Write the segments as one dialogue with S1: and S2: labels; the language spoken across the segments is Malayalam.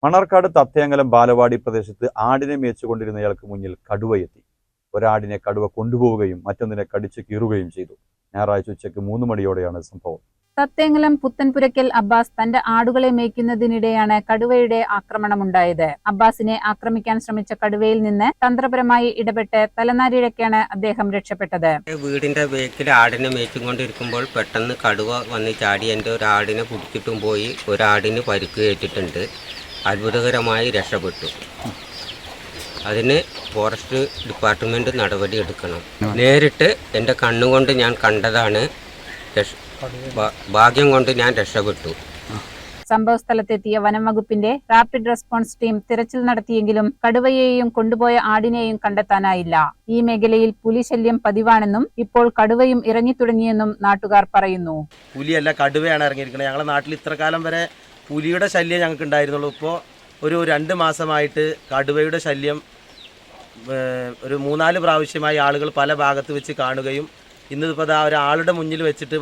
S1: മണ്ണാർക്കാട് തത്തയങ്കലം ബാലവാടി പ്രദേശത്ത് ആടിനെ മേച്ചുകൊണ്ടിരുന്നയാൾക്ക് മുന്നിൽ കടുവയെത്തി. ഒരാടിനെ കടുവ കൊണ്ടുപോവുകയും മറ്റൊന്നിനെ കടിച്ചു കീറുകയും ചെയ്തു. ഞായറാഴ്ച ഉച്ചയ്ക്ക് 3 മണിയോടെയാണ് സംഭവം.
S2: തത്തേങ്കലം പുത്തൻപുരയ്ക്കൽ അബ്ബാസ് തന്റെ ആടുകളെ മേയ്ക്കുന്നതിനിടെയാണ് കടുവയുടെ ആക്രമണമുണ്ടായത്. അബ്ബാസിനെ ആക്രമിക്കാൻ ശ്രമിച്ച കടുവയിൽ നിന്ന് തന്ത്രപരമായി ഇടപെട്ട് തലനാരിഴക്കാണ് അദ്ദേഹം രക്ഷപ്പെട്ടത്.
S3: വീടിന്റെ ബേക്കിൽ ആടിനെ മേച്ചുകൊണ്ടിരിക്കുമ്പോൾ പെട്ടെന്ന് കടുവ വന്ന് ചാടി എൻ്റെ ഒരു ആടിനെ പിടിച്ചിട്ടും പോയി. ഒരാടിന് പരിക്കേറ്റിട്ടുണ്ട്. അത്ഭുതകരമായി രക്ഷപ്പെട്ടു. അതിന് ഫോറസ്റ്റ് ഡിപ്പാർട്ട്മെന്റ് നടപടി എടുക്കണം. നേരിട്ട് എൻ്റെ കണ്ണുകൊണ്ട് ഞാൻ കണ്ടതാണ്. ഭാഗ്യം കൊണ്ട് ഞാൻ രക്ഷപ്പെട്ടു.
S2: സംഭവ സ്ഥലത്തെത്തിയ വനം വകുപ്പിന്റെ റാപ്പിഡ് റെസ്പോൺസ് ടീം തിരച്ചിൽ നടത്തിയെങ്കിലും കടുവയെയും കൊണ്ടുപോയ ആടിനെയും കണ്ടെത്താനായില്ല. ഈ മേഖലയിൽ പുലി ശല്യം പതിവാണെന്നും ഇപ്പോൾ കടുവയും ഇറങ്ങിത്തുടങ്ങിയെന്നും നാട്ടുകാർ പറയുന്നു.
S4: പുലിയല്ല, കടുവയാണ് ഇറങ്ങിയിരിക്കുന്നത്. ഞങ്ങളുടെ നാട്ടിൽ ഇത്ര കാലം വരെ പുലിയുടെ ശല്യം ഞങ്ങൾക്ക് ഉണ്ടായിരുന്നുള്ളൂ. ഇപ്പോൾ ഒരു 2 മാസമായിട്ട് കടുവയുടെ ശല്യം ഒരു 3-4 പ്രാവശ്യമായി ആളുകൾ പല ഭാഗത്ത് വെച്ച് കാണുകയും ഇന്നിപ്പോൾ ഒരാളുടെ മുന്നിൽ വെച്ചിട്ട്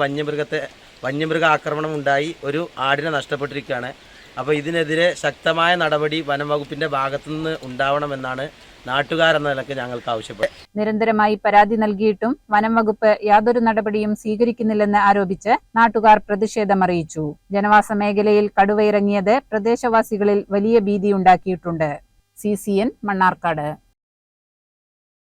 S4: വന്യമൃഗ ആക്രമണം ഉണ്ടായി ഒരു ആടിനെ നഷ്ടപ്പെട്ടിരിക്കുകയാണ്. അപ്പോൾ ഇതിനെതിരെ ശക്തമായ നടപടി വനം വകുപ്പിൻ്റെ ഭാഗത്തുനിന്ന് ഉണ്ടാവണമെന്നാണ് നാട്ടുകാരെന്ന നിലയ്ക്ക് ഞങ്ങൾക്ക് ആവശ്യപ്പെട്ടു.
S2: നിരന്തരമായി പരാതി നൽകിയിട്ടും വനം വകുപ്പ് യാതൊരു നടപടിയും സ്വീകരിക്കുന്നില്ലെന്ന് ആരോപിച്ച് നാട്ടുകാർ പ്രതിഷേധമറിയിച്ചു. ജനവാസ മേഖലയിൽ കടുവ ഇറങ്ങിയത് പ്രദേശവാസികളിൽ വലിയ ഭീതിയുണ്ടാക്കിയിട്ടുണ്ട്. CCN മണ്ണാർക്കാട്.